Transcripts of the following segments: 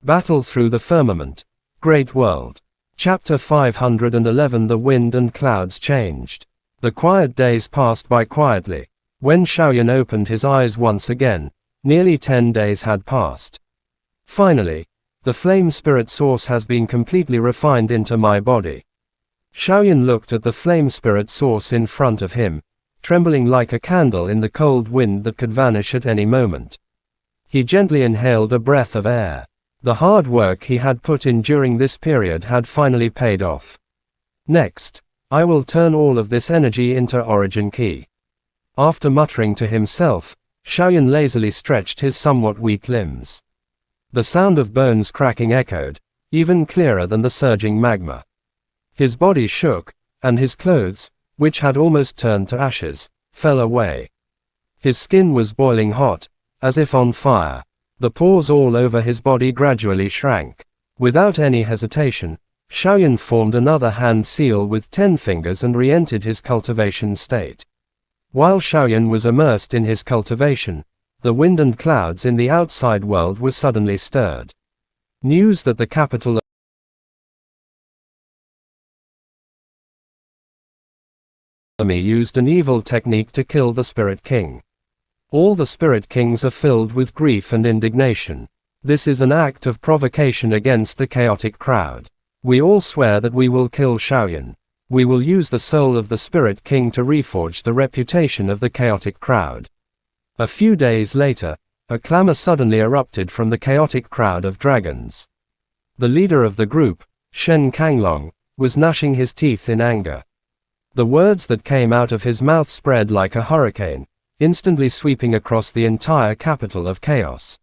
Battle through the firmament. Great world. Chapter 511. The wind and clouds changed. The quiet days passed by quietly. When Shaoyan opened his eyes once again, nearly 10 days had passed. Finally, the flame spirit source has been completely refined into my body. Shaoyan looked at the flame spirit source in front of him, trembling like a candle in the cold wind that could vanish at any moment. He gently inhaled a breath of air. The hard work he had put in during this period had finally paid off. Next, I will turn all of this energy into Origin Key. After muttering to himself, Shaoyan lazily stretched his somewhat weak limbs. The sound of bones cracking echoed, even clearer than the surging magma. His body shook, and his clothes, which had almost turned to ashes, fell away. His skin was boiling hot, as if on fire. The pores all over his body gradually shrank. Without any hesitation, Shaoyan formed another hand seal with 10 fingers and re-entered his cultivation state. While Shaoyan was immersed in his cultivation, the wind and clouds in the outside world were suddenly stirred. News that the capital army used an evil technique to kill the Spirit King. All the Spirit Kings are filled with grief and indignation. This is an act of provocation against the chaotic crowd. We all swear that we will kill Shaoyan. We will use the soul of the Spirit King to reforge the reputation of the chaotic crowd. A few days later, a clamor suddenly erupted from the chaotic crowd of dragons. The leader of the group, Shen Kanglong, was gnashing his teeth in anger. The words that came out of his mouth spread like a hurricane, instantly sweeping across the entire capital of chaos.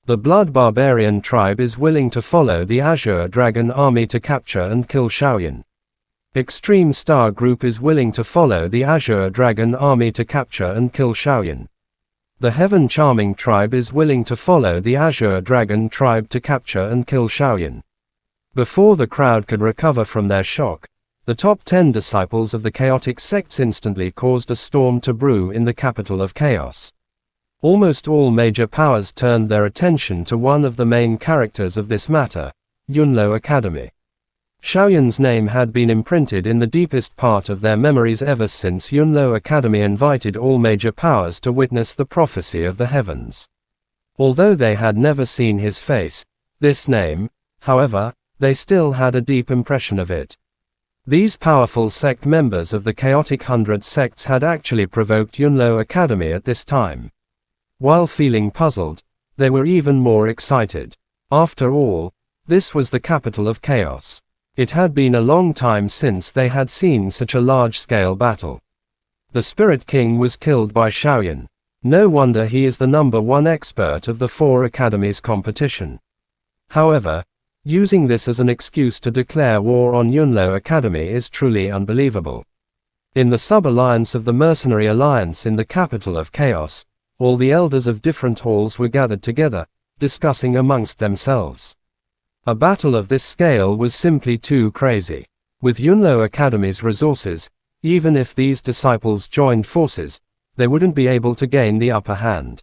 The Blood Barbarian tribe is willing to follow the Azure Dragon army to capture and kill Shaoyan. Extreme Star Group is willing to follow the Azure Dragon army to capture and kill Shaoyan. The Heaven Charming tribe is willing to follow the Azure Dragon tribe to capture and kill Shaoyan. Before the crowd could recover from their shock, the top 10 disciples of the chaotic sects instantly caused a storm to brew in the capital of chaos. Almost all major powers turned their attention to one of the main characters of this matter, Yunlo Academy. Shaoyan's name had been imprinted in the deepest part of their memories ever since Yunlo Academy invited all major powers to witness the prophecy of the heavens. Although they had never seen his face, this name, however, they still had a deep impression of it. These powerful sect members of the chaotic 100 sects had actually provoked Yunlo Academy at this time. While feeling puzzled, they were even more excited. After all, this was the capital of chaos. It had been a long time since they had seen such a large-scale battle. The Spirit King was killed by Shaoyan. No wonder he is the #1 expert of the 4 academies competition. However, using this as an excuse to declare war on Yunlo Academy is truly unbelievable. In the sub-alliance of the Mercenary Alliance in the capital of chaos, all the elders of different halls were gathered together, discussing amongst themselves. A battle of this scale was simply too crazy. With Yunlo Academy's resources, even if these disciples joined forces, they wouldn't be able to gain the upper hand.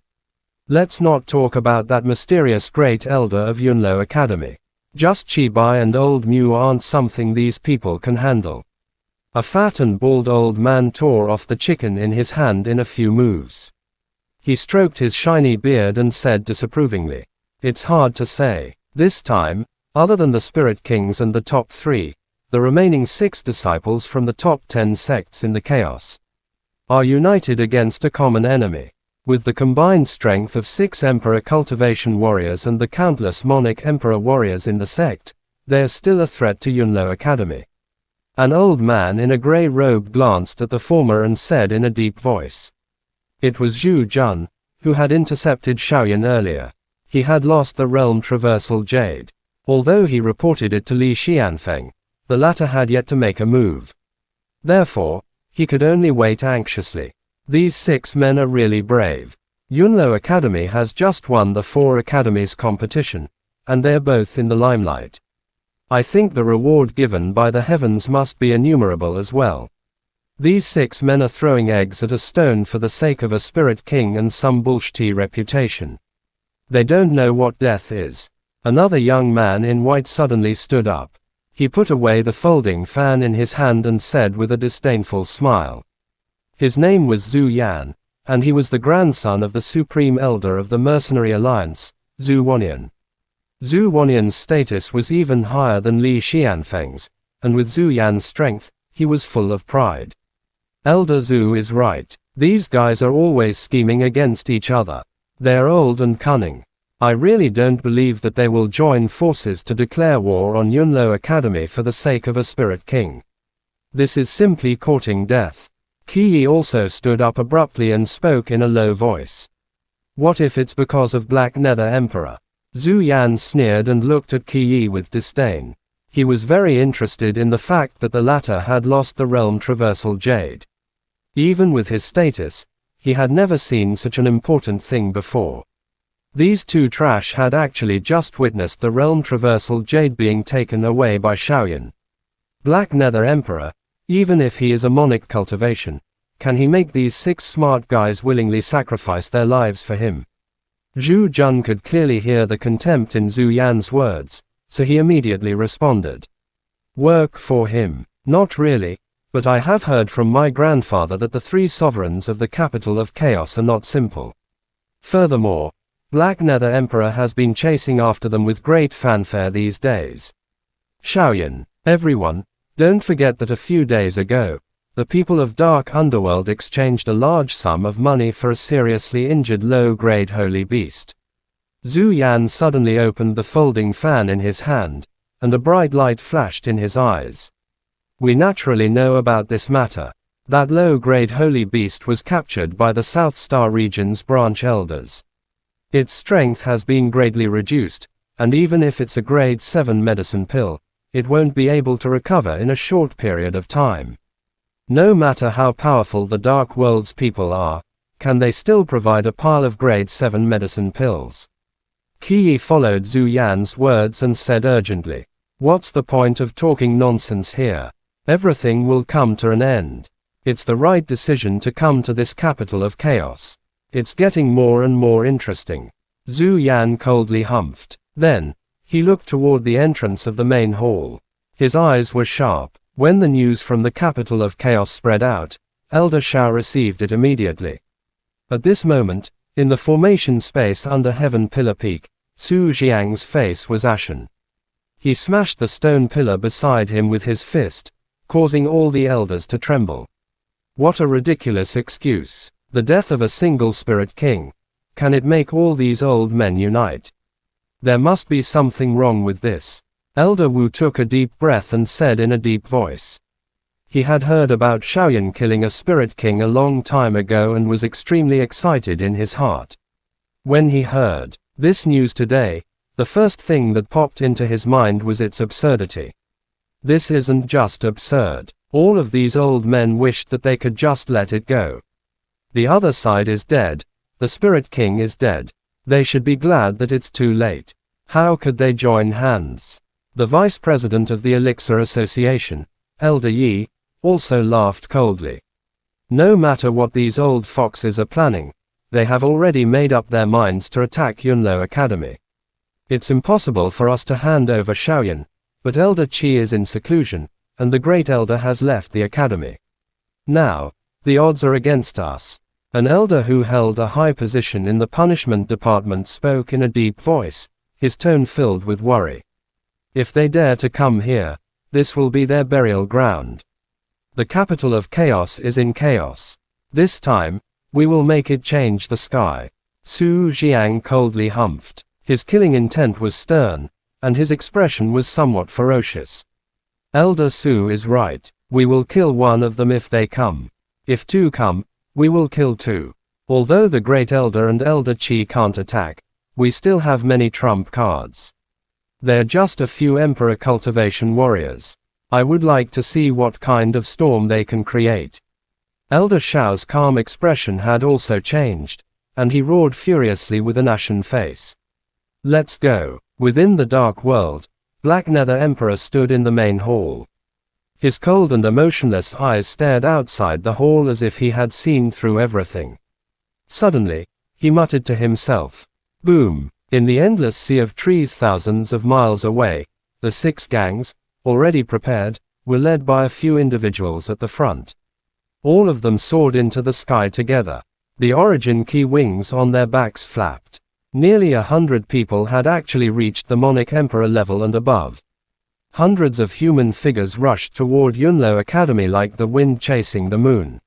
Let's not talk about that mysterious great elder of Yunlo Academy. Just Chibai and old Mu aren't something these people can handle. A fat and bald old man tore off the chicken in his hand in a few moves. He stroked his shiny beard and said disapprovingly, "It's hard to say. This time, other than the Spirit Kings and the top 3, the remaining 6 disciples from the top 10 sects in the chaos are united against a common enemy. With the combined strength of 6 Emperor Cultivation Warriors and the countless Monarch Emperor Warriors in the sect, they are still a threat to Yunlo Academy." An old man in a grey robe glanced at the former and said in a deep voice. It was Zhu Jun, who had intercepted Shaoyan earlier. He had lost the Realm Traversal Jade. Although he reported it to Li Xianfeng, the latter had yet to make a move. Therefore, he could only wait anxiously. These 6 men are really brave. Yunlo Academy has just won the 4 academies competition, and they're both in the limelight. I think the reward given by the heavens must be innumerable as well. These 6 men are throwing eggs at a stone for the sake of a Spirit King and some bullshitty reputation. They don't know what death is. Another young man in white suddenly stood up. He put away the folding fan in his hand and said with a disdainful smile. His name was Zhu Yan, and he was the grandson of the Supreme Elder of the Mercenary Alliance, Zhu Wanyan. Zhu Wanyan's status was even higher than Li Xianfeng's, and with Zhu Yan's strength, he was full of pride. Elder Zhu is right. These guys are always scheming against each other. They are old and cunning. I really don't believe that they will join forces to declare war on Yunlo Academy for the sake of a spirit king. This is simply courting death. Qi also stood up abruptly and spoke in a low voice. What if it's because of Black Nether Emperor? Zhu Yan sneered and looked at Qi with disdain. He was very interested in the fact that the latter had lost the realm traversal jade. Even with his status, he had never seen such an important thing before. These two trash had actually just witnessed the realm traversal jade being taken away by Shaoyan. Black Nether Emperor, even if he is a monarch cultivation, can he make these 6 smart guys willingly sacrifice their lives for him? Zhu Jun could clearly hear the contempt in Zhu Yan's words, so he immediately responded. Work for him? Not really, but I have heard from my grandfather that the 3 sovereigns of the capital of chaos are not simple. Furthermore, Black Nether Emperor has been chasing after them with great fanfare these days. Shaoyan, everyone, don't forget that a few days ago, the people of Dark Underworld exchanged a large sum of money for a seriously injured low-grade holy beast. Zhu Yan suddenly opened the folding fan in his hand, and a bright light flashed in his eyes. We naturally know about this matter. That low-grade holy beast was captured by the South Star region's branch elders. Its strength has been greatly reduced, and even if it's a grade 7 medicine pill, it won't be able to recover in a short period of time. No matter how powerful the Dark World's people are, can they still provide a pile of grade 7 medicine pills? Qi followed Zhu Yan's words and said urgently, what's the point of talking nonsense here? Everything will come to an end. It's the right decision to come to this capital of chaos. It's getting more and more interesting. Zhu Yan coldly humphed. Then, he looked toward the entrance of the main hall. His eyes were sharp. When the news from the capital of chaos spread out, Elder Shao received it immediately. At this moment, in the formation space under Heaven Pillar Peak, Su Jiang's face was ashen. He smashed the stone pillar beside him with his fist, causing all the elders to tremble. What a ridiculous excuse. The death of a single spirit king. Can it make all these old men unite? There must be something wrong with this. Elder Wu took a deep breath and said in a deep voice. He had heard about Shaoyan killing a spirit king a long time ago and was extremely excited in his heart. When he heard this news today, the first thing that popped into his mind was its absurdity. This isn't just absurd. All of these old men wished that they could just let it go. The other side is dead. The Spirit King is dead. They should be glad that it's too late. How could they join hands? The vice president of the Elixir Association, Elder Yi, also laughed coldly. No matter what these old foxes are planning, they have already made up their minds to attack Yunlo Academy. It's impossible for us to hand over Shaoyan, but Elder Qi is in seclusion, and the Great Elder has left the academy. Now, the odds are against us. An elder who held a high position in the punishment department spoke in a deep voice, his tone filled with worry. If they dare to come here, this will be their burial ground. The capital of chaos is in chaos. This time, we will make it change the sky. Su Jiang coldly humphed. His killing intent was stern, and his expression was somewhat ferocious. Elder Su is right. We will kill one of them if they come. If 2 come, we will kill 2. Although the Great Elder and Elder Qi can't attack, we still have many trump cards. They're just a few Emperor cultivation warriors. I would like to see what kind of storm they can create. Elder Shao's calm expression had also changed, and he roared furiously with an ashen face. Let's go. Within the Dark World, Black Nether Emperor stood in the main hall. His cold and emotionless eyes stared outside the hall as if he had seen through everything. Suddenly, he muttered to himself. Boom! In the endless sea of trees thousands of miles away, the 6 gangs, already prepared, were led by a few individuals at the front. All of them soared into the sky together. The origin key wings on their backs flapped. Nearly 100 people had actually reached the Monarch Emperor level and above. Hundreds of human figures rushed toward Yunlo Academy like the wind chasing the moon.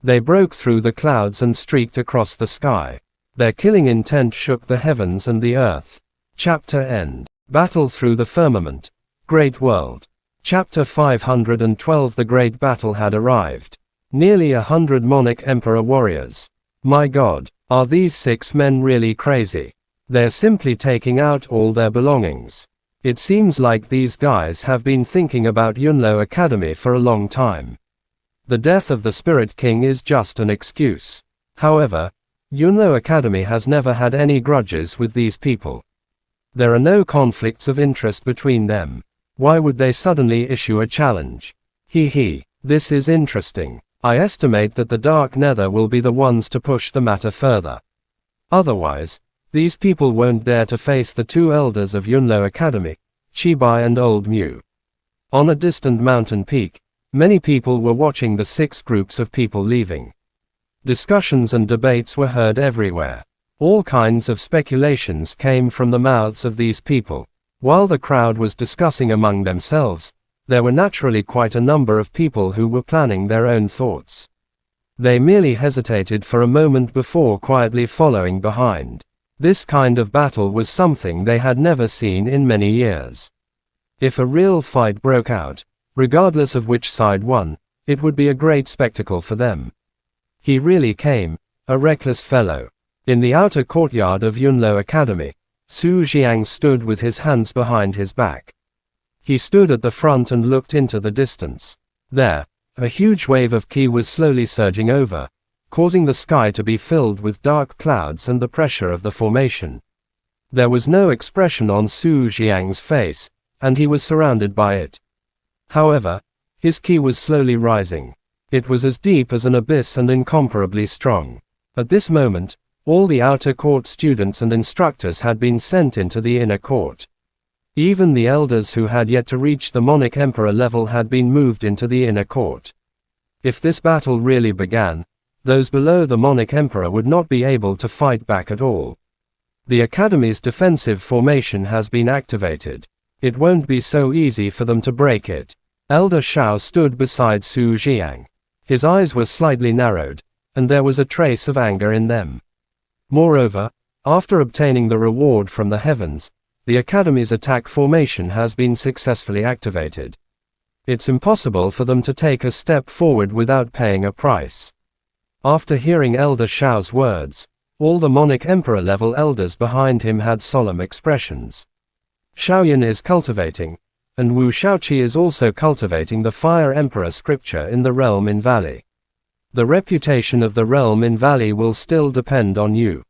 They broke through the clouds and streaked across the sky. Their killing intent shook the heavens and the earth. Chapter End. Battle through the firmament. Great World. Chapter 512. The great battle had arrived. Nearly 100 Monarch Emperor warriors. My God, are these 6 men really crazy? They're simply taking out all their belongings. It seems like these guys have been thinking about Yunlo Academy for a long time. The death of the Spirit King is just an excuse. However, Yunlo Academy has never had any grudges with these people. There are no conflicts of interest between them. Why would they suddenly issue a challenge? This is interesting. I estimate that the Dark Nether will be the ones to push the matter further. Otherwise, these people won't dare to face the 2 elders of Yunlo Academy, Chibai and Old Mu. On a distant mountain peak, many people were watching the 6 groups of people leaving. Discussions and debates were heard everywhere. All kinds of speculations came from the mouths of these people. While the crowd was discussing among themselves, there were naturally quite a number of people who were planning their own thoughts. They merely hesitated for a moment before quietly following behind. This kind of battle was something they had never seen in many years. If a real fight broke out, regardless of which side won, it would be a great spectacle for them. He really came, a reckless fellow. In the outer courtyard of Yunlo Academy, Su Jiang stood with his hands behind his back. He stood at the front and looked into the distance. There, a huge wave of qi was slowly surging over, causing the sky to be filled with dark clouds and the pressure of the formation. There was no expression on Su Jiang's face, and he was surrounded by it. However, his qi was slowly rising. It was as deep as an abyss and incomparably strong. At this moment, all the outer court students and instructors had been sent into the inner court. Even the elders who had yet to reach the Monarch Emperor level had been moved into the inner court. If this battle really began, those below the Monarch Emperor would not be able to fight back at all. The Academy's defensive formation has been activated. It won't be so easy for them to break it. Elder Shao stood beside Su Jiang. His eyes were slightly narrowed, and there was a trace of anger in them. Moreover, after obtaining the reward from the heavens, the Academy's attack formation has been successfully activated. It's impossible for them to take a step forward without paying a price. After hearing Elder Shao's words, all the Monarch Emperor level elders behind him had solemn expressions. Shaoyan is cultivating, and Wu Shaoqi is also cultivating the Fire Emperor scripture in the realm in Valley. The reputation of the realm in Valley will still depend on you.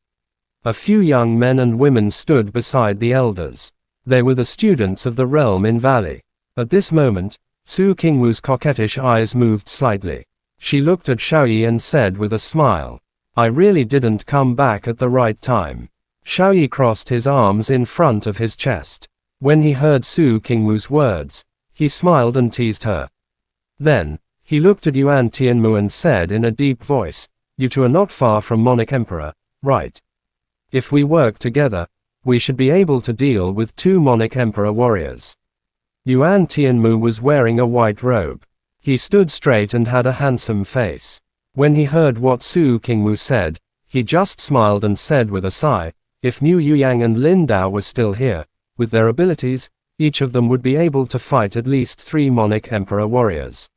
A few young men and women stood beside the elders. They were the students of the realm in Valley. At this moment, Su Qingwu's coquettish eyes moved slightly. She looked at Xiaoyi and said with a smile, "I really didn't come back at the right time." Xiaoyi crossed his arms in front of his chest. When he heard Su Qingwu's words, he smiled and teased her. Then, he looked at Yuan Tianmu and said in a deep voice, "You two are not far from Monarch Emperor, right? If we work together, we should be able to deal with 2 Monarch Emperor warriors." Yuan Tianmu was wearing a white robe. He stood straight and had a handsome face. When he heard what Su Qingwu said, he just smiled and said with a sigh, "If Mu Yuyang and Lin Dao were still here, with their abilities, each of them would be able to fight at least 3 Monarch Emperor warriors.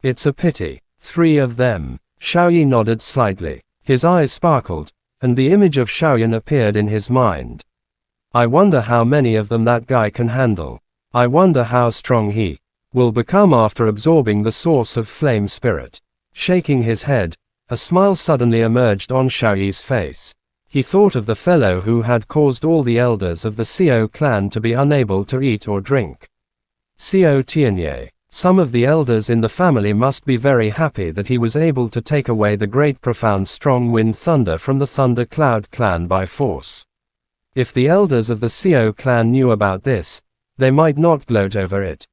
It's a pity. 3 of them." Xiaoyi nodded slightly. His eyes sparkled, and the image of Xiaoyan appeared in his mind. "I wonder how many of them that guy can handle. I wonder how strong he will become after absorbing the source of flame spirit." Shaking his head, a smile suddenly emerged on Xiaoyi's face. He thought of the fellow who had caused all the elders of the Xiao clan to be unable to eat or drink. Xiao Tianye. Some of the elders in the family must be very happy that he was able to take away the great profound strong wind thunder from the Thunder Cloud clan by force. If the elders of the Xiao clan knew about this, they might not gloat over it.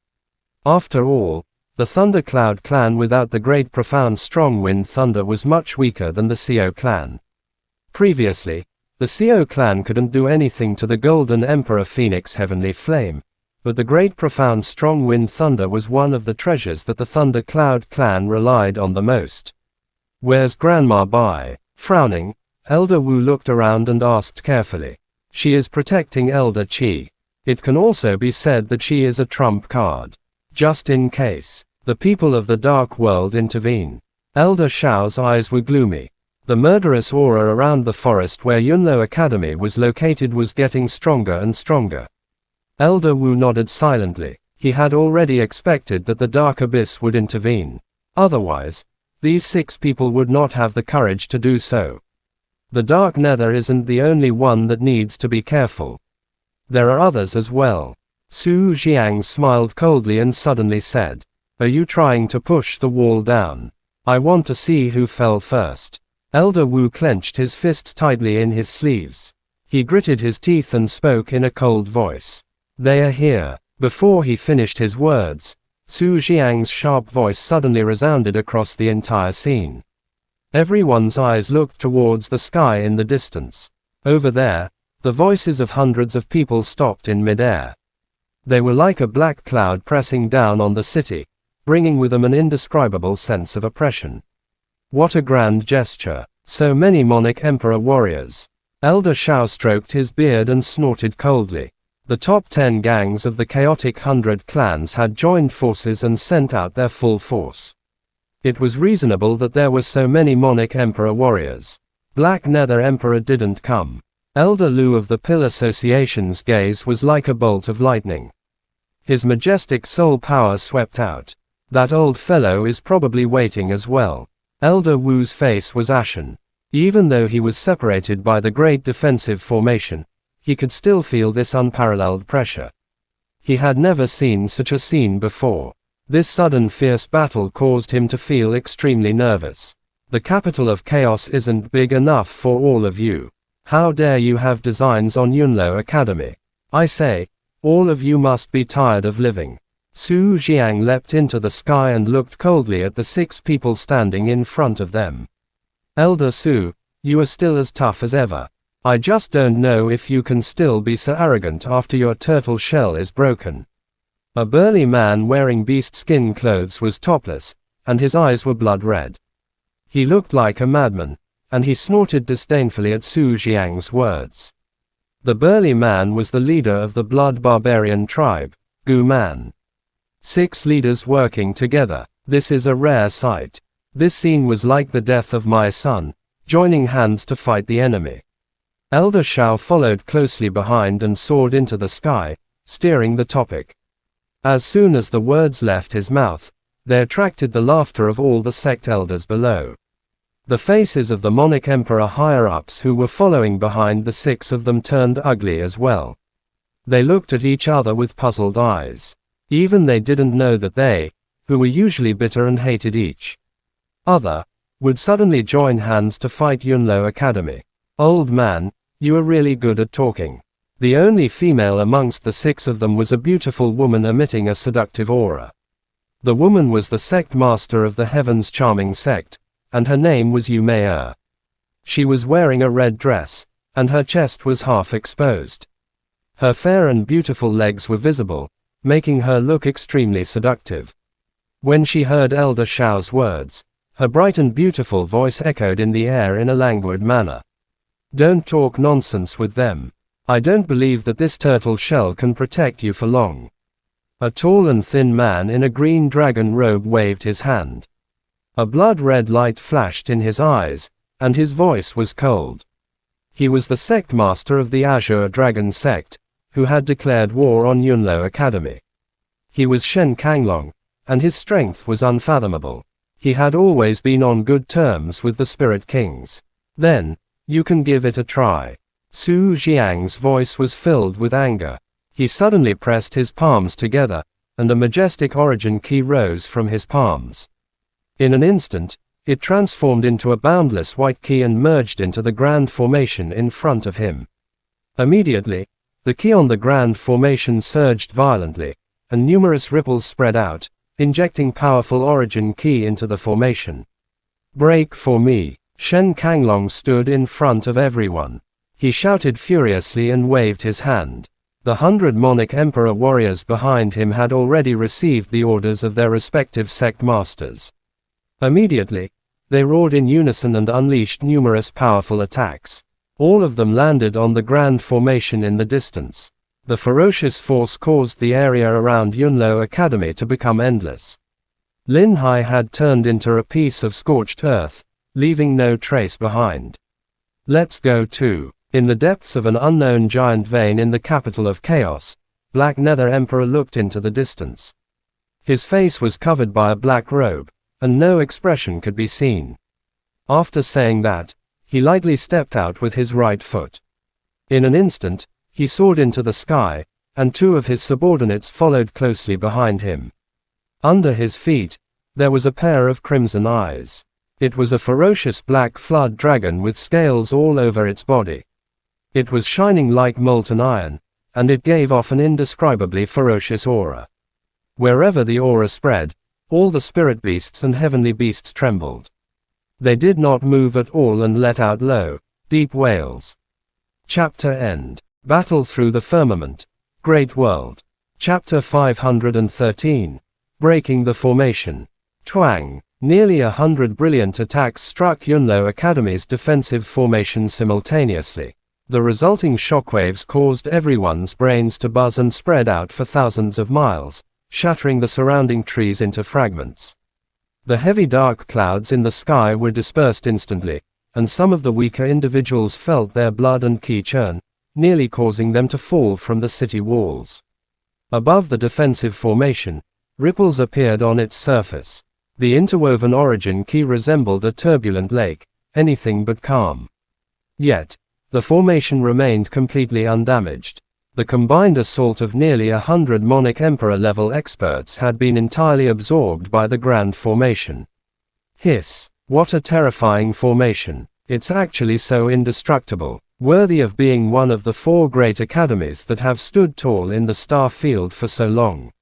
After all, the Thundercloud clan without the great profound strong wind thunder was much weaker than the Xiao clan. Previously, the Xiao clan couldn't do anything to the Golden Emperor Phoenix Heavenly Flame, but the great profound strong wind thunder was one of the treasures that the Thundercloud clan relied on the most. "Where's Grandma Bai?" Frowning, Elder Wu looked around and asked carefully. "She is protecting Elder Qi. It can also be said that she is a trump card. Just in case the people of the dark world intervene." Elder Shao's eyes were gloomy. The murderous aura around the forest where Yunlo Academy was located was getting stronger and stronger. Elder Wu nodded silently. He had already expected that the Dark Abyss would intervene. Otherwise, these 6 people would not have the courage to do so. The Dark Nether isn't the only one that needs to be careful. There are others as well. Su Jiang smiled coldly and suddenly said, "Are you trying to push the wall down? I want to see who fell first." Elder Wu clenched his fists tightly in his sleeves. He gritted his teeth and spoke in a cold voice. "They are here." Before he finished his words, Su Jiang's sharp voice suddenly resounded across the entire scene. Everyone's eyes looked towards the sky in the distance. Over there, the voices of hundreds of people stopped in midair. They were like a black cloud pressing down on the city, bringing with them an indescribable sense of oppression. What a grand gesture. So many Monarch Emperor warriors. Elder Shao stroked his beard and snorted coldly. The top 10 gangs of the chaotic 100 clans had joined forces and sent out their full force. It was reasonable that there were so many Monarch Emperor warriors. Black Nether Emperor didn't come. Elder Lu of the Pill Association's gaze was like a bolt of lightning. His majestic soul power swept out. That old fellow is probably waiting as well. Elder Wu's face was ashen. Even though he was separated by the great defensive formation, he could still feel this unparalleled pressure. He had never seen such a scene before. This sudden fierce battle caused him to feel extremely nervous. The capital of chaos isn't big enough for all of you. How dare you have designs on Yunlo Academy? I say, all of you must be tired of living. Su Jiang leapt into the sky and looked coldly at the 6 people standing in front of them. "Elder Su, you are still as tough as ever. I just don't know if you can still be so arrogant after your turtle shell is broken." A burly man wearing beast skin clothes was topless, and his eyes were blood red. He looked like a madman, and he snorted disdainfully at Su Jiang's words. The burly man was the leader of the blood barbarian tribe, Gu Man. 6 leaders working together. This is a rare sight. This scene was like the death of my son, joining hands to fight the enemy. Elder Shao followed closely behind and soared into the sky, steering the topic. As soon as the words left his mouth, they attracted the laughter of all the sect elders below. The faces of the Monarch Emperor higher-ups who were following behind the 6 of them turned ugly as well. They looked at each other with puzzled eyes. Even they didn't know that they, who were usually bitter and hated each other, would suddenly join hands to fight Yunlo Academy. "Old man, you are really good at talking." The only female amongst the 6 of them was a beautiful woman emitting a seductive aura. The woman was the sect master of the Heaven's Charming sect, and her name was Yu Mei. She was wearing a red dress, and her chest was half exposed. Her fair and beautiful legs were visible, making her look extremely seductive. When she heard Elder Shao's words, her bright and beautiful voice echoed in the air in a languid manner. "Don't talk nonsense with them. I don't believe that this turtle shell can protect you for long." A tall and thin man in a green dragon robe waved his hand. A blood-red light flashed in his eyes, and his voice was cold. He was the sect master of the Azure Dragon sect, who had declared war on Yunlo Academy. He was Shen Kanglong, and his strength was unfathomable. He had always been on good terms with the Spirit Kings. "Then, you can give it a try." Su Jiang's voice was filled with anger. He suddenly pressed his palms together, and a majestic origin key rose from his palms. In an instant, it transformed into a boundless white key and merged into the grand formation in front of him. Immediately, the ki on the Grand Formation surged violently, and numerous ripples spread out, injecting powerful origin ki into the formation. "Break for me." Shen Kanglong stood in front of everyone. He shouted furiously and waved his hand. The 100 Monarch Emperor warriors behind him had already received the orders of their respective sect masters. Immediately, they roared in unison and unleashed numerous powerful attacks. All of them landed on the Grand Formation in the distance. The ferocious force caused the area around Yunlo Academy to become endless. Lin Hai had turned into a piece of scorched earth, leaving no trace behind. "Let's go too." In the depths of an unknown giant vein in the capital of chaos, Black Nether Emperor looked into the distance. His face was covered by a black robe, and no expression could be seen. After saying that, he lightly stepped out with his right foot. In an instant, he soared into the sky, and 2 of his subordinates followed closely behind him. Under his feet, there was a pair of crimson eyes. It was a ferocious black flood dragon with scales all over its body. It was shining like molten iron, and it gave off an indescribably ferocious aura. Wherever the aura spread, all the spirit beasts and heavenly beasts trembled. They did not move at all and let out low, deep wails. Chapter End. Battle Through the Firmament. Great World. Chapter 513. Breaking the Formation. Twang. Nearly 100 brilliant attacks struck Yunlo Academy's defensive formation simultaneously. The resulting shockwaves caused everyone's brains to buzz and spread out for thousands of miles, shattering the surrounding trees into fragments. The heavy dark clouds in the sky were dispersed instantly, and some of the weaker individuals felt their blood and ki churn, nearly causing them to fall from the city walls. Above the defensive formation, ripples appeared on its surface. The interwoven origin ki resembled a turbulent lake, anything but calm. Yet, the formation remained completely undamaged. The combined assault of nearly 100 Monarch Emperor-level experts had been entirely absorbed by the Grand Formation. Hiss! What a terrifying formation! It's actually so indestructible, worthy of being one of the 4 great academies that have stood tall in the star field for so long.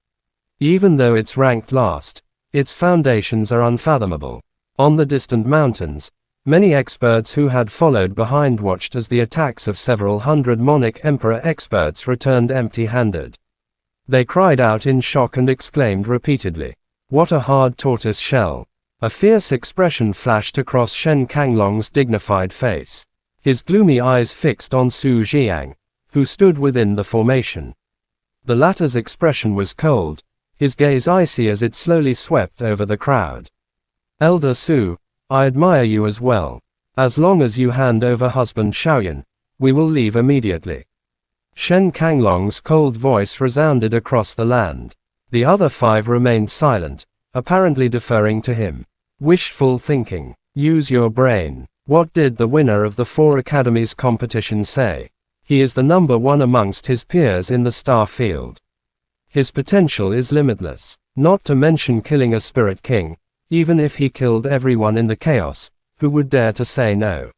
Even though it's ranked last, its foundations are unfathomable. On the distant mountains, many experts who had followed behind watched as the attacks of several hundred Monarch Emperor experts returned empty-handed. They cried out in shock and exclaimed repeatedly, "What a hard tortoise shell!" A fierce expression flashed across Shen Kanglong's dignified face. His gloomy eyes fixed on Su Jiang, who stood within the formation. The latter's expression was cold, his gaze icy as it slowly swept over the crowd. "Elder Su, I admire you as well. As long as you hand over husband Xiaoyan, we will leave immediately." Shen Kanglong's cold voice resounded across the land. The other 5 remained silent, apparently deferring to him. Wishful thinking. Use your brain. What did the winner of the 4 academies competition say? He is the number 1 amongst his peers in the star field. His potential is limitless, not to mention killing a spirit king. Even if he killed everyone in the chaos, who would dare to say no?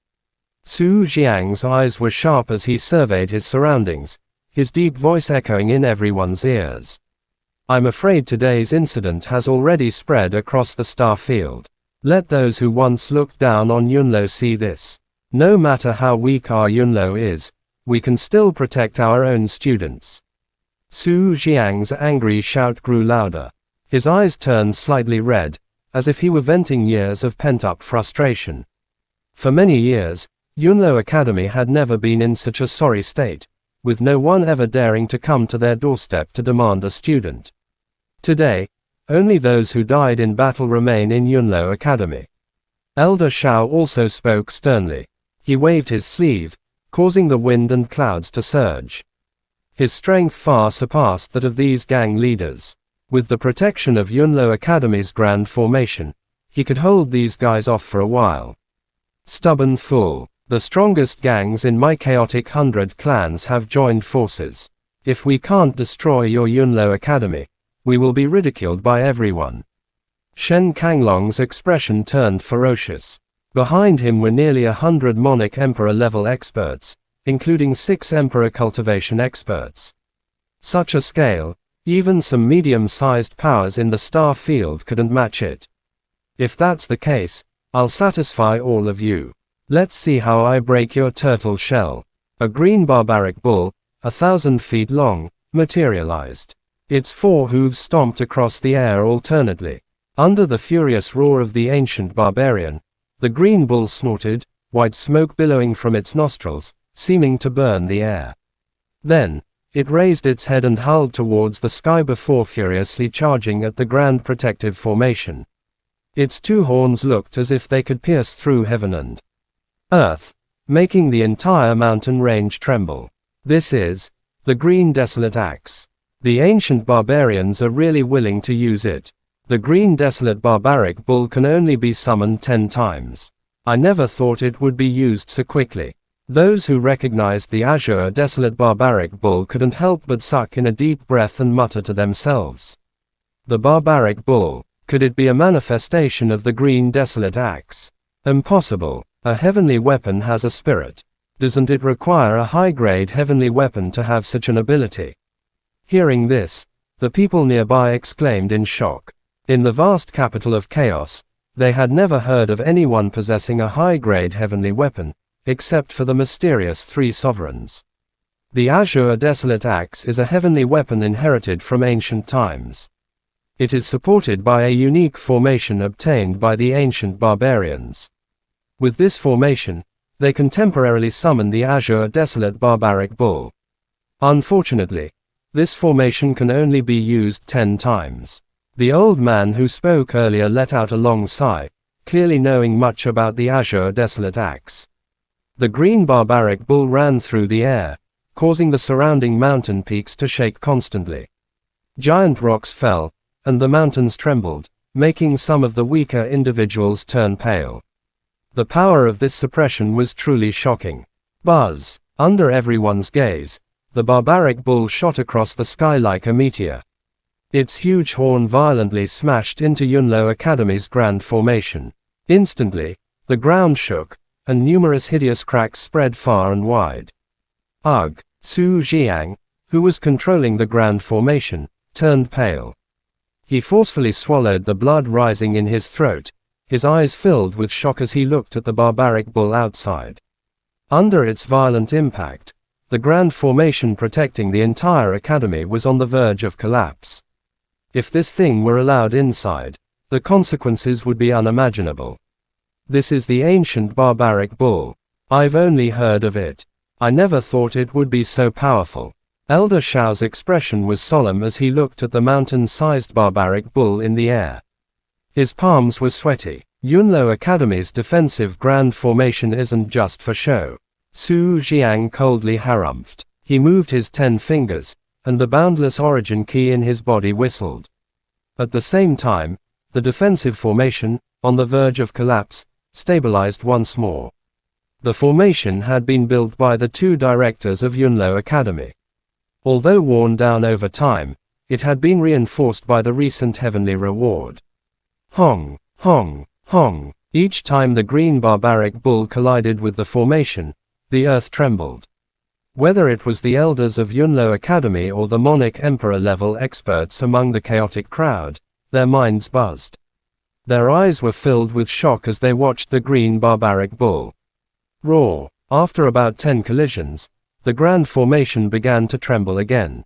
Su Jiang's eyes were sharp as he surveyed his surroundings, his deep voice echoing in everyone's ears. "I'm afraid today's incident has already spread across the star field. Let those who once looked down on Yunlo see this. No matter how weak our Yunlo is, we can still protect our own students." Su Jiang's angry shout grew louder. His eyes turned slightly red, as if he were venting years of pent-up frustration. For many years, Yunlo Academy had never been in such a sorry state, with no one ever daring to come to their doorstep to demand a student. Today, only those who died in battle remain in Yunlo Academy. Elder Shao also spoke sternly. He waved his sleeve, causing the wind and clouds to surge. His strength far surpassed that of these gang leaders. With the protection of Yunlo Academy's Grand Formation, he could hold these guys off for a while. Stubborn fool. The strongest gangs in my chaotic 100 clans have joined forces. If we can't destroy your Yunlo Academy, we will be ridiculed by everyone. Shen Kanglong's expression turned ferocious. Behind him were nearly 100 Monarch Emperor-level experts, including 6 emperor cultivation experts. Such a scale, even some medium-sized powers in the star field couldn't match it. If that's the case, I'll satisfy all of you. Let's see how I break your turtle shell. A green barbaric bull, 1,000 feet long, materialized. Its 4 hooves stomped across the air alternately. Under the furious roar of the ancient barbarian, the green bull snorted, white smoke billowing from its nostrils, seeming to burn the air. Then, it raised its head and hurled towards the sky before furiously charging at the grand protective formation. Its 2 horns looked as if they could pierce through heaven and earth, making the entire mountain range tremble. This is the green desolate axe. The ancient barbarians are really willing to use it. The green desolate barbaric bull can only be summoned 10 times. I never thought it would be used so quickly. Those who recognized the azure desolate barbaric bull couldn't help but suck in a deep breath and mutter to themselves. The barbaric bull, could it be a manifestation of the green desolate axe? Impossible. A heavenly weapon has a spirit. Doesn't it require a high-grade heavenly weapon to have such an ability? Hearing this, the people nearby exclaimed in shock. In the vast capital of chaos, they had never heard of anyone possessing a high-grade heavenly weapon, except for the mysterious 3 sovereigns. The azure desolate axe is a heavenly weapon inherited from ancient times. It is supported by a unique formation obtained by the ancient barbarians. With this formation, they can temporarily summon the azure desolate barbaric bull. Unfortunately, this formation can only be used 10 times. The old man who spoke earlier let out a long sigh, clearly knowing much about the azure desolate axe. The green barbaric bull ran through the air, causing the surrounding mountain peaks to shake constantly. Giant rocks fell, and the mountains trembled, making some of the weaker individuals turn pale. The power of this suppression was truly shocking. Buzz! Under everyone's gaze, the barbaric bull shot across the sky like a meteor. Its huge horn violently smashed into Yunlo Academy's grand formation. Instantly, the ground shook, and numerous hideous cracks spread far and wide. Ugh! Su Jiang, who was controlling the grand formation, turned pale. He forcefully swallowed the blood rising in his throat, his eyes filled with shock as he looked at the barbaric bull outside. Under its violent impact, the grand formation protecting the entire academy was on the verge of collapse. If this thing were allowed inside, the consequences would be unimaginable. This is the ancient barbaric bull. I've only heard of it. I never thought it would be so powerful. Elder Shao's expression was solemn as he looked at the mountain-sized barbaric bull in the air. His palms were sweaty. Yunlo Academy's defensive grand formation isn't just for show. Su Jiang coldly harumphed. He moved his 10 fingers, and the boundless origin key in his body whistled. At the same time, the defensive formation, on the verge of collapse, stabilized once more. The formation had been built by the 2 directors of Yunlo Academy. Although worn down over time, it had been reinforced by the recent heavenly reward. Hong, hong, hong. Each time the green barbaric bull collided with the formation, the earth trembled. Whether it was the elders of Yunlo Academy or the monarch emperor level experts among the chaotic crowd, their minds buzzed. Their eyes were filled with shock as they watched the green barbaric bull roar. After about 10 collisions, the grand formation began to tremble again.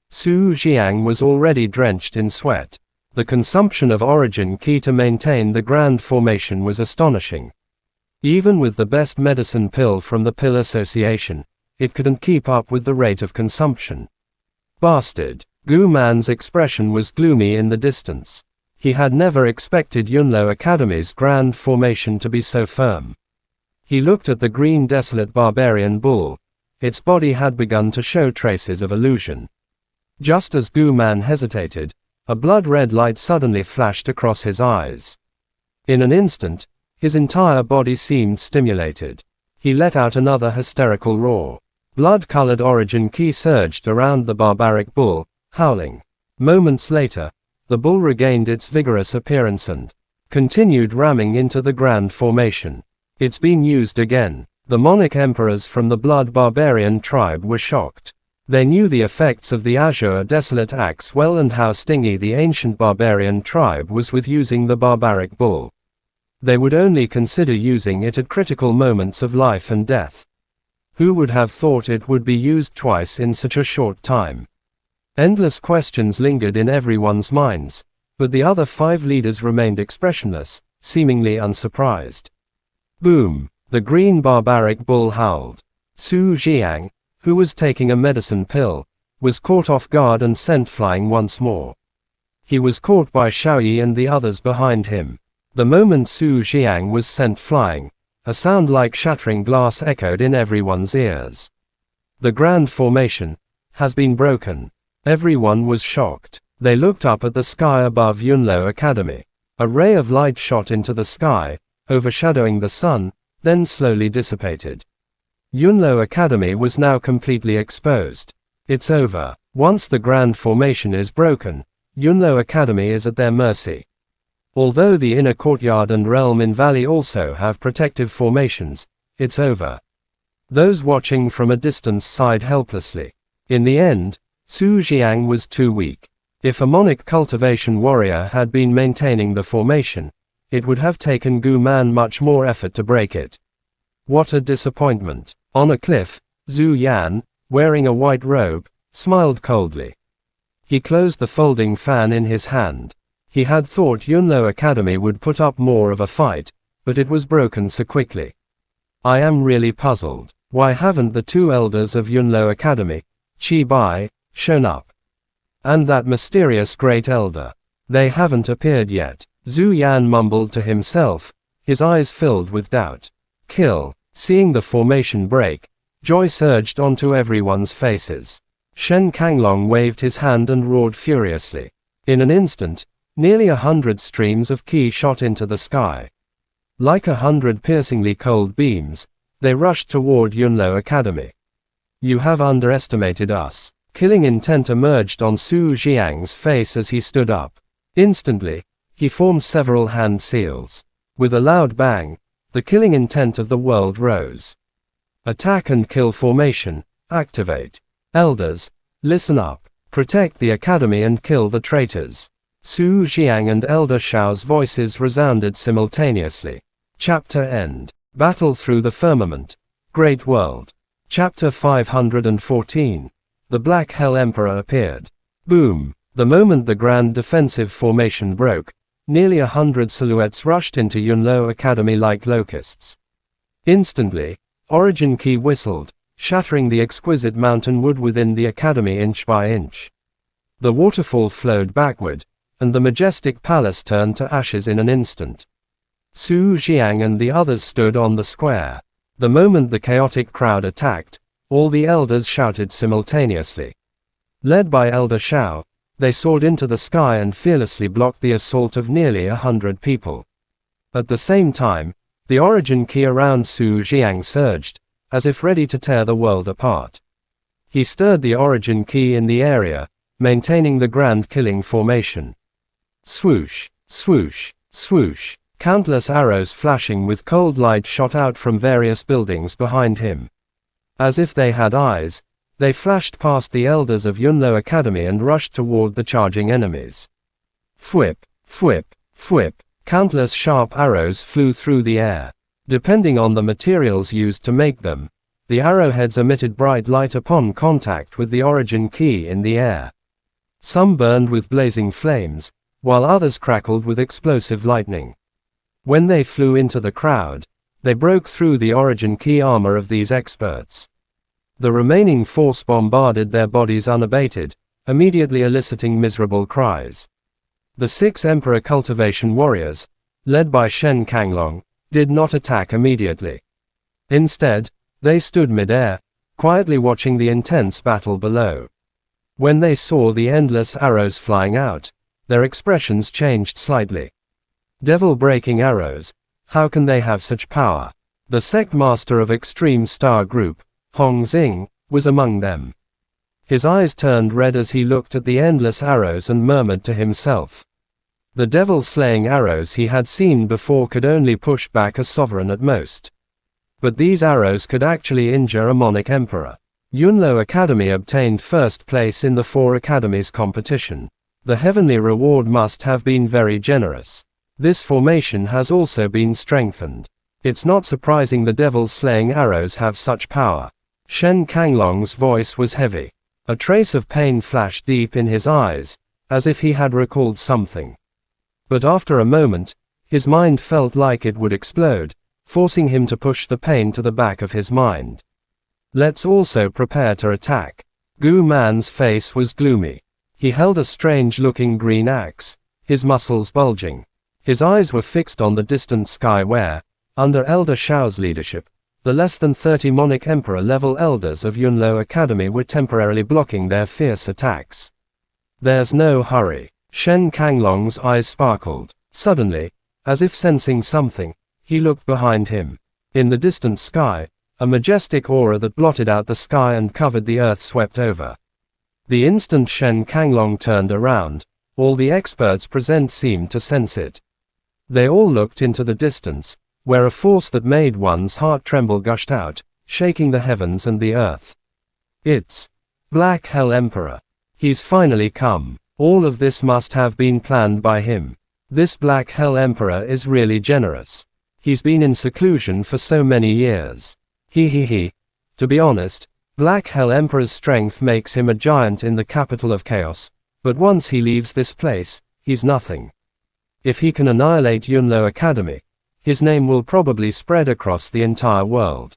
Su Jiang was already drenched in sweat. The consumption of origin key to maintain the grand formation was astonishing. Even with the best medicine pill from the Pill Association, it couldn't keep up with the rate of consumption. Bastard! Gu Man's expression was gloomy in the distance. He had never expected Yunlo Academy's grand formation to be so firm. He looked at the green desolate barbarian bull. Its body had begun to show traces of illusion. Just as Gu Man hesitated, a blood-red light suddenly flashed across his eyes. In an instant, his entire body seemed stimulated. He let out another hysterical roar. Blood-colored origin key surged around the barbaric bull, howling. Moments later, the bull regained its vigorous appearance and continued ramming into the grand formation. It's been used again. The monarch emperors from the blood barbarian tribe were shocked. They knew the effects of the azure desolate axe well and how stingy the ancient barbarian tribe was with using the barbaric bull. They would only consider using it at critical moments of life and death. Who would have thought it would be used twice in such a short time? Endless questions lingered in everyone's minds, but the other 5 leaders remained expressionless, seemingly unsurprised. Boom! The green barbaric bull howled. Su Jiang, who was taking a medicine pill, was caught off guard and sent flying once more. He was caught by Xiaoyi and the others behind him. The moment Su Jiang was sent flying, a sound like shattering glass echoed in everyone's ears. The grand formation has been broken. Everyone was shocked. They looked up at the sky above Yunlo Academy. A ray of light shot into the sky, overshadowing the sun, then slowly dissipated. Yunlo Academy was now completely exposed. It's over. Once the grand formation is broken, Yunlo Academy is at their mercy. Although the inner courtyard and realm in valley also have protective formations, it's over. Those watching from a distance sighed helplessly. In the end, Su Jiang was too weak. If a monarch cultivation warrior had been maintaining the formation, it would have taken Gu Man much more effort to break it. What a disappointment. On a cliff, Zhu Yan, wearing a white robe, smiled coldly. He closed the folding fan in his hand. He had thought Yunlo Academy would put up more of a fight, but it was broken so quickly. I am really puzzled. Why haven't the 2 elders of Yunlo Academy, Qi Bai, shown up? And that mysterious great elder. They haven't appeared yet. Zhu Yan mumbled to himself, his eyes filled with doubt. Kill. Seeing the formation break, joy surged onto everyone's faces. Shen Kanglong waved his hand and roared furiously. In an instant, nearly 100 streams of qi shot into the sky. Like 100 piercingly cold beams, they rushed toward Yunlo Academy. You have underestimated us. Killing intent emerged on Su Jiang's face as he stood up. Instantly, he formed several hand seals. With a loud bang, the killing intent of the world rose. Attack and kill formation, activate. Elders, listen up. Protect the academy and kill the traitors. Su Jiang and Elder Xiao's voices resounded simultaneously. Chapter End. Battle through the firmament. Great World. Chapter 514. The Black Hell Emperor appeared. Boom. The moment the grand defensive formation broke, nearly 100 silhouettes rushed into Yunlo Academy like locusts. Instantly, Origin Key whistled, shattering the exquisite mountain wood within the academy inch by inch. The waterfall flowed backward, and the majestic palace turned to ashes in an instant. Su Jiang and the others stood on the square. The moment the chaotic crowd attacked, all the elders shouted simultaneously. Led by Elder Xiao, they soared into the sky and fearlessly blocked the assault of nearly 100 people. At the same time, the origin key around Su Jiang surged, as if ready to tear the world apart. He stirred the origin key in the area, maintaining the grand killing formation. Swoosh, swoosh, swoosh. Countless arrows flashing with cold light shot out from various buildings behind him. As if they had eyes, they flashed past the elders of Yunlo Academy and rushed toward the charging enemies. Thwip, thwip, thwip. Countless sharp arrows flew through the air. Depending on the materials used to make them, the arrowheads emitted bright light upon contact with the origin key in the air. Some burned with blazing flames, while others crackled with explosive lightning. When they flew into the crowd, they broke through the origin key armor of these experts. The remaining force bombarded their bodies unabated, immediately eliciting miserable cries. The 6 Emperor cultivation warriors, led by Shen Kanglong, did not attack immediately. Instead, they stood mid-air, quietly watching the intense battle below. When they saw the endless arrows flying out, their expressions changed slightly. Devil-breaking arrows, how can they have such power? The sect master of Extreme Star Group, Hong Xing, was among them. His eyes turned red as he looked at the endless arrows and murmured to himself. The devil-slaying arrows he had seen before could only push back a sovereign at most. But these arrows could actually injure a Monic Emperor. Yunlo Academy obtained first place in the 4 academies competition. The heavenly reward must have been very generous. This formation has also been strengthened. It's not surprising the devil-slaying arrows have such power. Shen Kanglong's voice was heavy. A trace of pain flashed deep in his eyes, as if he had recalled something. But after a moment, his mind felt like it would explode, forcing him to push the pain to the back of his mind. Let's also prepare to attack. Gu Man's face was gloomy. He held a strange-looking green axe, his muscles bulging. His eyes were fixed on the distant sky where, under Elder Shao's leadership, the less than 30 Monic Emperor-level elders of Yunlo Academy were temporarily blocking their fierce attacks. There's no hurry. Shen Kanglong's eyes sparkled. Suddenly, as if sensing something, he looked behind him. In the distant sky, a majestic aura that blotted out the sky and covered the earth swept over. The instant Shen Kanglong turned around, all the experts present seemed to sense it. They all looked into the distance, where a force that made one's heart tremble gushed out, shaking the heavens and the earth. It's Black Hell Emperor. He's finally come. All of this must have been planned by him. This Black Hell Emperor is really generous. He's been in seclusion for so many years. To be honest, Black Hell Emperor's strength makes him a giant in the capital of chaos, but once he leaves this place, he's nothing. If he can annihilate Yunlo Academy, his name will probably spread across the entire world.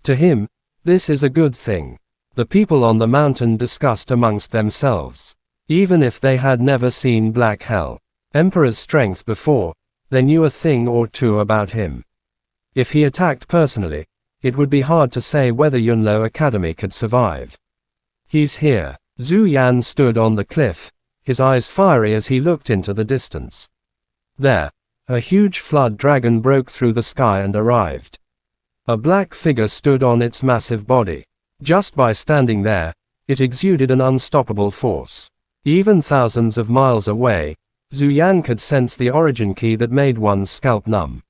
To him, this is a good thing. The people on the mountain discussed amongst themselves. Even if they had never seen Black Hell Emperor's strength before, they knew a thing or two about him. If he attacked personally, it would be hard to say whether Yunlo Academy could survive. He's here. Zhu Yan stood on the cliff, his eyes fiery as he looked into the distance. There, a huge flood dragon broke through the sky and arrived. A black figure stood on its massive body. Just by standing there, it exuded an unstoppable force. Even thousands of miles away, Zhu Yan could sense the origin key that made one's scalp numb.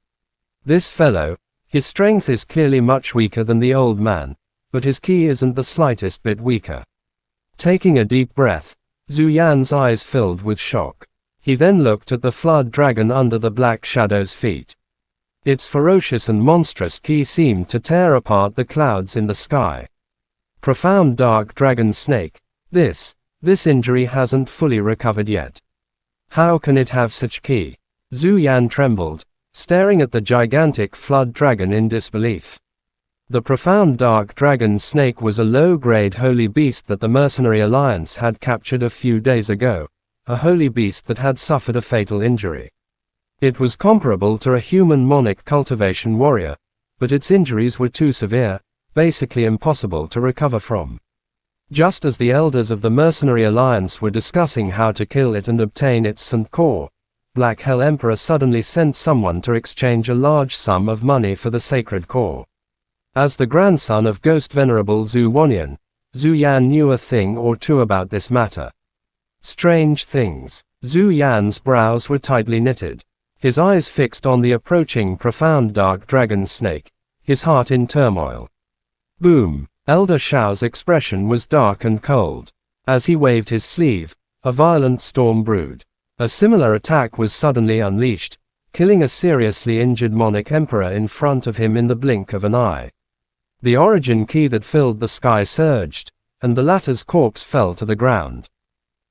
This fellow, his strength is clearly much weaker than the old man, but his key isn't the slightest bit weaker. Taking a deep breath, Zhu Yan's eyes filled with shock. He then looked at the flood dragon under the black shadow's feet. Its ferocious and monstrous key seemed to tear apart the clouds in the sky. Profound dark dragon snake. This injury hasn't fully recovered yet. How can it have such key? Zhu Yan trembled, staring at the gigantic flood dragon in disbelief. The profound dark dragon snake was a low-grade holy beast that the Mercenary Alliance had captured a few days ago, a holy beast that had suffered a fatal injury. It was comparable to a human Monic cultivation warrior, but its injuries were too severe, basically impossible to recover from. Just as the elders of the Mercenary Alliance were discussing how to kill it and obtain its St. Core, Black Hell Emperor suddenly sent someone to exchange a large sum of money for the sacred core. As the grandson of Ghost Venerable Zhu Wanyan, Zhu Yan knew a thing or two about this matter. Strange things. Zhu Yan's brows were tightly knitted. His eyes fixed on the approaching profound dark dragon snake, his heart in turmoil. Boom! Elder Shao's expression was dark and cold. As he waved his sleeve, a violent storm brewed. A similar attack was suddenly unleashed, killing a seriously injured Monic Emperor in front of him in the blink of an eye. The origin key that filled the sky surged, and the latter's corpse fell to the ground.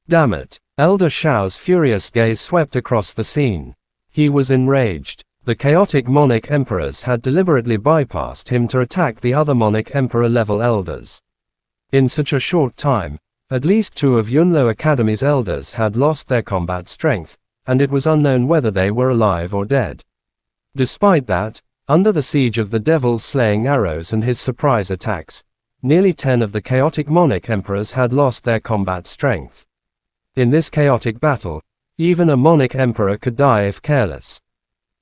Damn it! Elder Shao's furious gaze swept across the scene. He was enraged. The chaotic Monic Emperors had deliberately bypassed him to attack the other Monic Emperor-level elders. In such a short time, at least 2 of Yunlo Academy's elders had lost their combat strength, and it was unknown whether they were alive or dead. Despite that, under the siege of the devil-slaying arrows and his surprise attacks, nearly 10 of the chaotic Monic Emperors had lost their combat strength. In this chaotic battle, even a Monic Emperor could die if careless.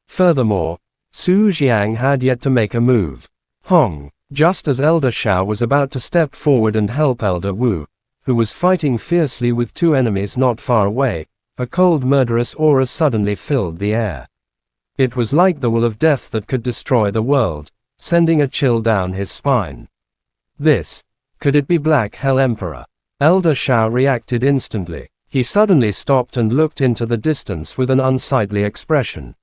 Furthermore, Su Jiang had yet to make a move. Hong! Just as Elder Shao was about to step forward and help Elder Wu, who was fighting fiercely with 2 enemies not far away, a cold murderous aura suddenly filled the air. It was like the will of death that could destroy the world, sending a chill down his spine. This, could it be Black Hell Emperor? Elder Shao reacted instantly. He suddenly stopped and looked into the distance with an unsightly expression.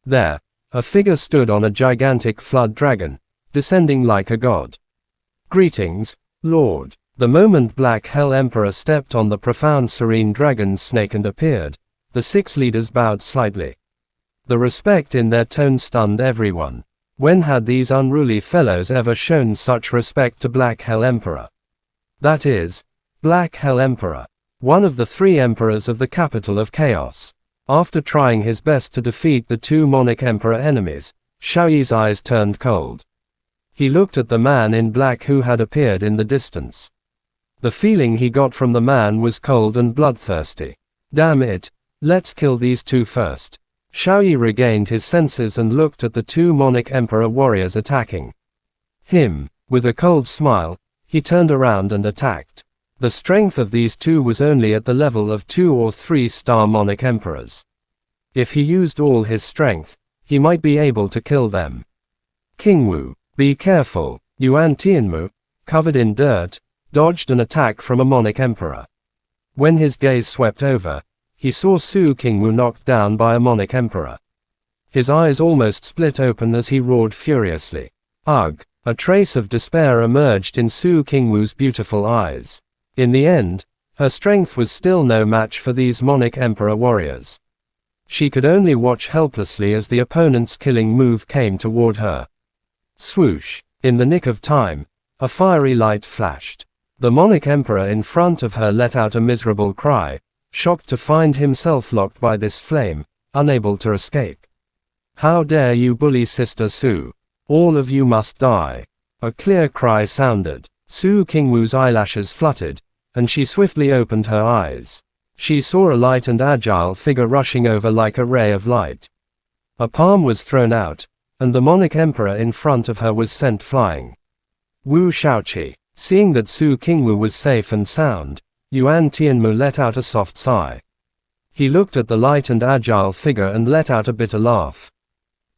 There, a figure stood on a gigantic flood dragon, descending like a god. Greetings, Lord. The moment Black Hell Emperor stepped on the profound serene dragon's snake and appeared, the 6 leaders bowed slightly. The respect in their tone stunned everyone. When had these unruly fellows ever shown such respect to Black Hell Emperor? That is, Black Hell Emperor, one of the 3 emperors of the capital of chaos. After trying his best to defeat the 2 Monarch Emperor enemies, Shaoyi's eyes turned cold. He looked at the man in black who had appeared in the distance. The feeling he got from the man was cold and bloodthirsty. Damn it, let's kill these 2 first. Shaoyi regained his senses and looked at the 2 Monarch Emperor warriors attacking him. With a cold smile, he turned around and attacked. The strength of these 2 was only at the level of 2 or 3-star Monarch Emperors. If he used all his strength, he might be able to kill them. King Wu, be careful. Yuan Tianmu, covered in dirt, dodged an attack from a Monarch Emperor. When his gaze swept over, he saw Su Qingwu knocked down by a Monarch Emperor. His eyes almost split open as he roared furiously. Ugh! A trace of despair emerged in Su Qingwu's beautiful eyes. In the end, her strength was still no match for these Monarch Emperor warriors. She could only watch helplessly as the opponent's killing move came toward her. Swoosh! In the nick of time, a fiery light flashed. The Monarch Emperor in front of her let out a miserable cry, shocked to find himself locked by this flame, unable to escape. How dare you bully Sister Su? All of you must die. A clear cry sounded. Su Qingwu's eyelashes fluttered, and she swiftly opened her eyes. She saw a light and agile figure rushing over like a ray of light. A palm was thrown out, and the Monarch Emperor in front of her was sent flying. Wu Shaoqi. Seeing that Su Qingwu was safe and sound, Yuan Tianmu let out a soft sigh. He looked at the light and agile figure and let out a bitter laugh.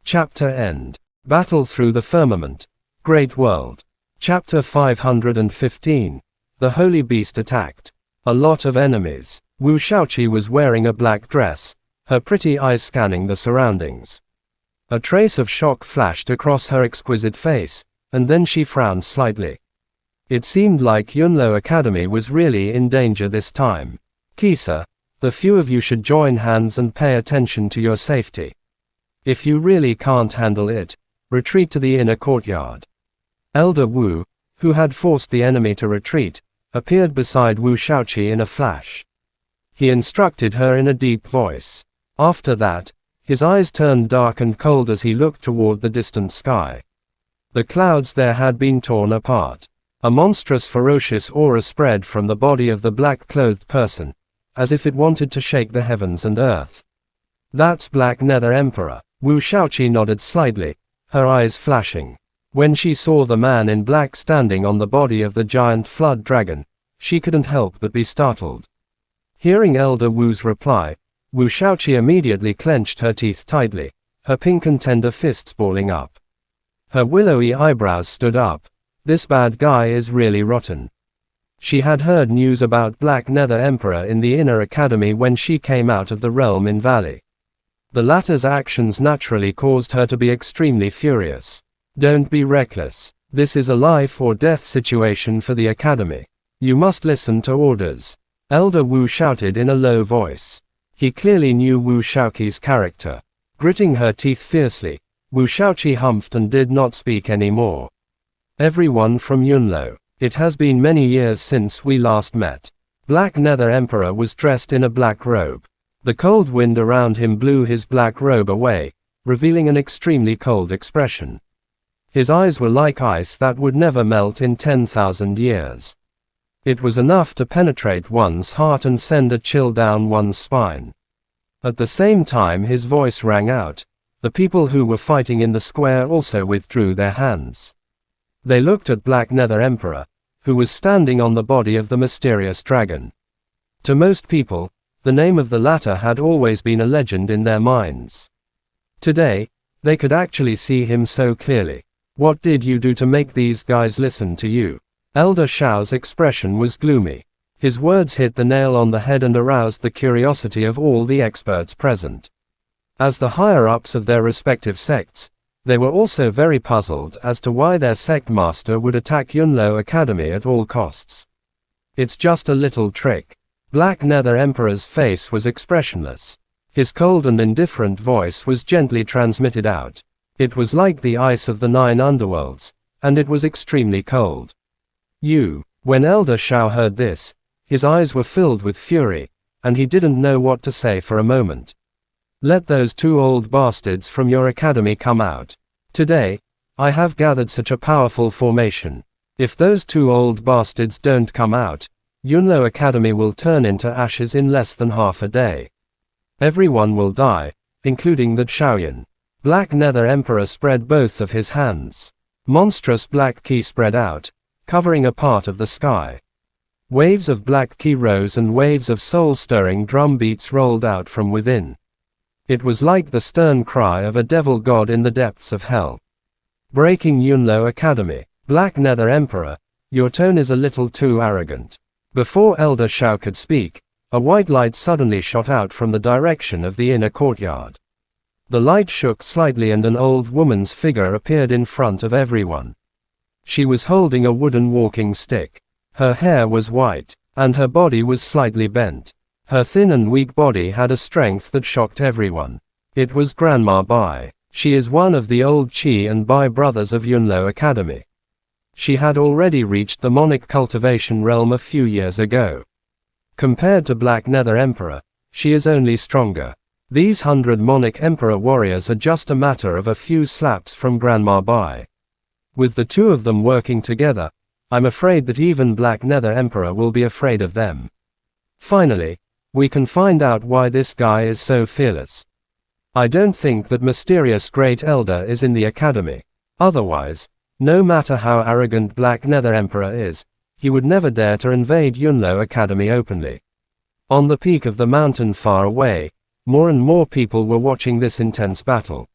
Chapter End. Battle Through the Firmament. Great World. Chapter 515. The Holy Beast Attacked. A lot of enemies. Wu Shaoqi was wearing a black dress, her pretty eyes scanning the surroundings. A trace of shock flashed across her exquisite face, and then she frowned slightly. It seemed like Yunlo Academy was really in danger this time. Kisa, the few of you should join hands and pay attention to your safety. If you really can't handle it, retreat to the inner courtyard. Elder Wu, who had forced the enemy to retreat, appeared beside Wu Shaoqi in a flash. He instructed her in a deep voice. After that, his eyes turned dark and cold as he looked toward the distant sky. The clouds there had been torn apart. A monstrous ferocious aura spread from the body of the black-clothed person, as if it wanted to shake the heavens and earth. That's Black Nether Emperor. Wu Shaoqi nodded slightly, her eyes flashing. When she saw the man in black standing on the body of the giant flood dragon, she couldn't help but be startled. Hearing Elder Wu's reply, Wu Shaoqi immediately clenched her teeth tightly, her pink and tender fists balling up. Her willowy eyebrows stood up. This bad guy is really rotten. She had heard news about Black Nether Emperor in the Inner Academy when she came out of the realm in Valley. The latter's actions naturally caused her to be extremely furious. Don't be reckless. This is a life or death situation for the Academy. You must listen to orders. Elder Wu shouted in a low voice. He clearly knew Wu Shaoqi's character. Gritting her teeth fiercely, Wu Shaoqi humphed and did not speak anymore. Everyone from Yunlo. It has been many years since we last met. Black Nether Emperor was dressed in a black robe. The cold wind around him blew his black robe away, revealing an extremely cold expression. His eyes were like ice that would never melt in 10,000 years. It was enough to penetrate one's heart and send a chill down one's spine. At the same time his voice rang out. The people who were fighting in the square also withdrew their hands. They looked at Black Nether Emperor, who was standing on the body of the mysterious dragon. To most people, the name of the latter had always been a legend in their minds. Today, they could actually see him so clearly. What did you do to make these guys listen to you? Elder Shao's expression was gloomy. His words hit the nail on the head and aroused the curiosity of all the experts present. As the higher-ups of their respective sects, they were also very puzzled as to why their sect master would attack Yunlo Academy at all costs. It's just a little trick. Black Nether Emperor's face was expressionless. His cold and indifferent voice was gently transmitted out. It was like the ice of the 9 underworlds, and it was extremely cold. When Elder Shao heard this, his eyes were filled with fury, and he didn't know what to say for a moment. Let those 2 old bastards from your academy come out. Today, I have gathered such a powerful formation. If those 2 old bastards don't come out, Yunlo Academy will turn into ashes in less than half a day. Everyone will die, including that Shaoyan. Black Nether Emperor spread both of his hands. Monstrous black ki spread out, covering a part of the sky. Waves of black ki rose and waves of soul-stirring drum beats rolled out from within. It was like the stern cry of a devil god in the depths of hell. Breaking Yunlo Academy. Black Nether Emperor, your tone is a little too arrogant. Before Elder Shao could speak, a white light suddenly shot out from the direction of the inner courtyard. The light shook slightly and an old woman's figure appeared in front of everyone. She was holding a wooden walking stick. Her hair was white, and her body was slightly bent. Her thin and weak body had a strength that shocked everyone. It was Grandma Bai. She is one of the old Qi and Bai brothers of Yunlo Academy. She had already reached the Monic cultivation realm a few years ago. Compared to Black Nether Emperor, she is only stronger. These 100 Monic Emperor warriors are just a matter of a few slaps from Grandma Bai. With the 2 of them working together, I'm afraid that even Black Nether Emperor will be afraid of them. Finally, we can find out why this guy is so fearless. I don't think that mysterious Great Elder is in the academy. Otherwise, no matter how arrogant Black Nether Emperor is, he would never dare to invade Yunlo Academy openly. On the peak of the mountain far away, more and more people were watching this intense battle.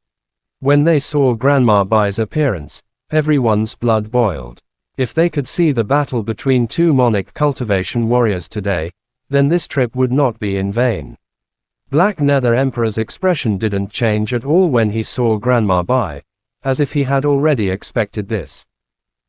When they saw Grandma Bai's appearance, everyone's blood boiled. If they could see the battle between 2 Monic cultivation warriors today, then this trip would not be in vain. Black Nether Emperor's expression didn't change at all when he saw Grandma Bai, as if he had already expected this.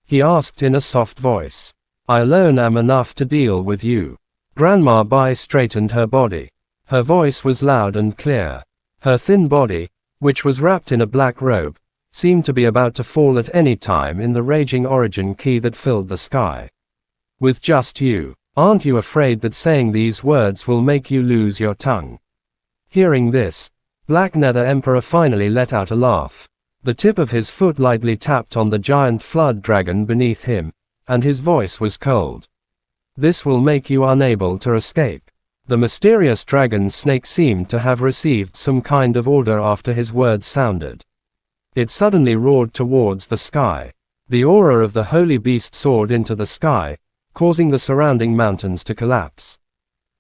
He asked in a soft voice, I alone am enough to deal with you. Grandma Bai straightened her body. Her voice was loud and clear. Her thin body, which was wrapped in a black robe, seemed to be about to fall at any time in the raging origin ki that filled the sky. With just you, aren't you afraid that saying these words will make you lose your tongue? Hearing this, Black Nether Emperor finally let out a laugh. The tip of his foot lightly tapped on the giant flood dragon beneath him, and his voice was cold. This will make you unable to escape. The mysterious dragon snake seemed to have received some kind of order after his words sounded. It suddenly roared towards the sky. The aura of the holy beast soared into the sky, causing the surrounding mountains to collapse.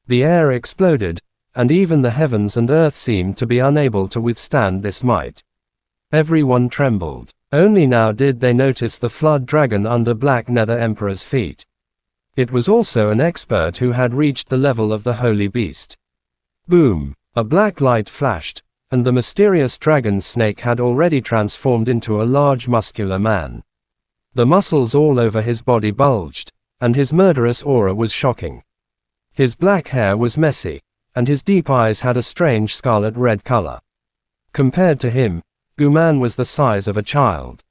The air exploded, and even the heavens and earth seemed to be unable to withstand this might. Everyone trembled. Only now did they notice the flood dragon under Black Nether Emperor's feet. It was also an expert who had reached the level of the holy beast. Boom! A black light flashed, and the mysterious dragon snake had already transformed into a large muscular man. The muscles all over his body bulged, and his murderous aura was shocking. His black hair was messy, and his deep eyes had a strange scarlet red color. Compared to him, Guman was the size of a child.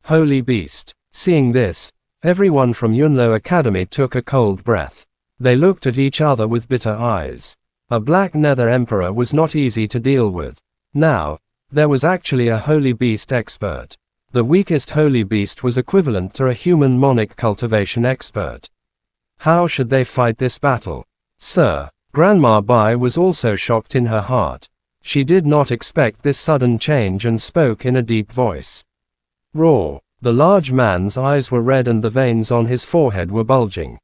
Holy beast. Seeing this, everyone from Yunlo Academy took a cold breath. They looked at each other with bitter eyes. A Black Nether Emperor was not easy to deal with. Now, there was actually a holy beast expert. The weakest holy beast was equivalent to a human Monic cultivation expert. How should they fight this battle? Sir, Grandma Bai was also shocked in her heart. She did not expect this sudden change and spoke in a deep voice. Roar! The large man's eyes were red and the veins on his forehead were bulging.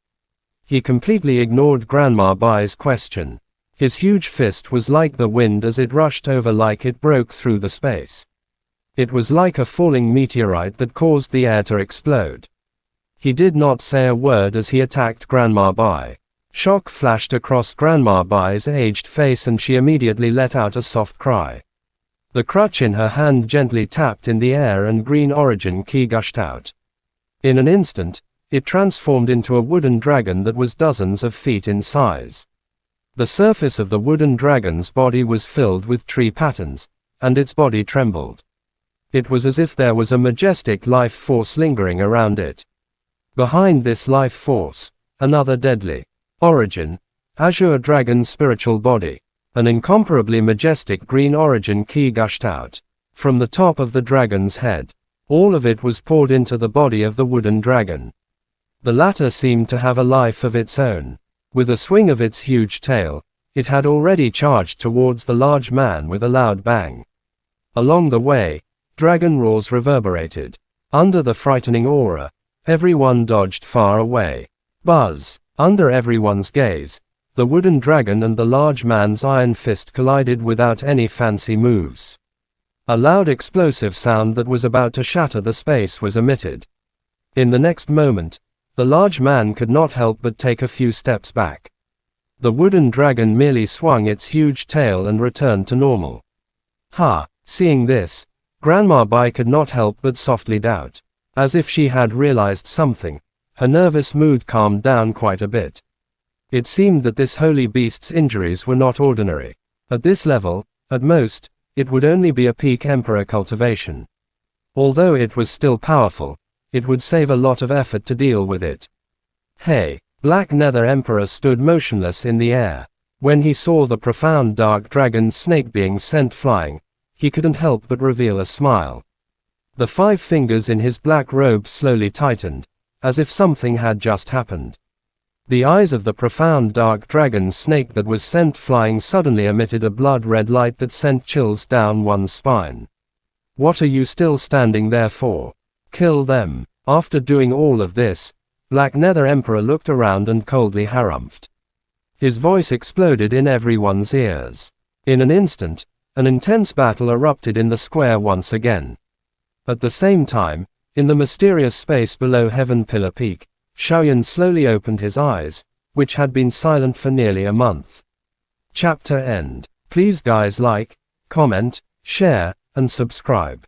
He completely ignored Grandma Bai's question. His huge fist was like the wind as it rushed over like it broke through the space. It was like a falling meteorite that caused the air to explode. He did not say a word as he attacked Grandma Bai. Shock flashed across Grandma Bai's aged face and she immediately let out a soft cry. The crutch in her hand gently tapped in the air and green origin ki gushed out. In an instant, it transformed into a wooden dragon that was dozens of feet in size. The surface of the wooden dragon's body was filled with tree patterns, and its body trembled. It was as if there was a majestic life force lingering around it. Behind this life force, another deadly origin, azure dragon's spiritual body, an incomparably majestic green origin ki gushed out. From the top of the dragon's head, all of it was poured into the body of the wooden dragon. The latter seemed to have a life of its own. With a swing of its huge tail, it had already charged towards the large man with a loud bang. Along the way, dragon roars reverberated. Under the frightening aura, everyone dodged far away. Buzz! Under everyone's gaze, the wooden dragon and the large man's iron fist collided without any fancy moves. A loud explosive sound that was about to shatter the space was emitted. In the next moment, the large man could not help but take a few steps back. The wooden dragon merely swung its huge tail and returned to normal. Ha! Seeing this, Grandma Bai could not help but softly doubt. As if she had realized something, her nervous mood calmed down quite a bit. It seemed that this holy beast's injuries were not ordinary. At this level, at most, it would only be a peak emperor cultivation. Although it was still powerful, it would save a lot of effort to deal with it. Hey! Black Nether Emperor stood motionless in the air. When he saw the profound dark dragon's snake being sent flying, he couldn't help but reveal a smile. The 5 fingers in his black robe slowly tightened, as if something had just happened. The eyes of the profound dark dragon snake that was sent flying suddenly emitted a blood-red light that sent chills down one's spine. What are you still standing there for? Kill them. After doing all of this, Black Nether Emperor looked around and coldly harumphed. His voice exploded in everyone's ears. In an instant, an intense battle erupted in the square once again. At the same time, in the mysterious space below Heaven Pillar Peak, Xiaoyan slowly opened his eyes, which had been silent for nearly a month. Chapter end. Please guys like, comment, share, and subscribe.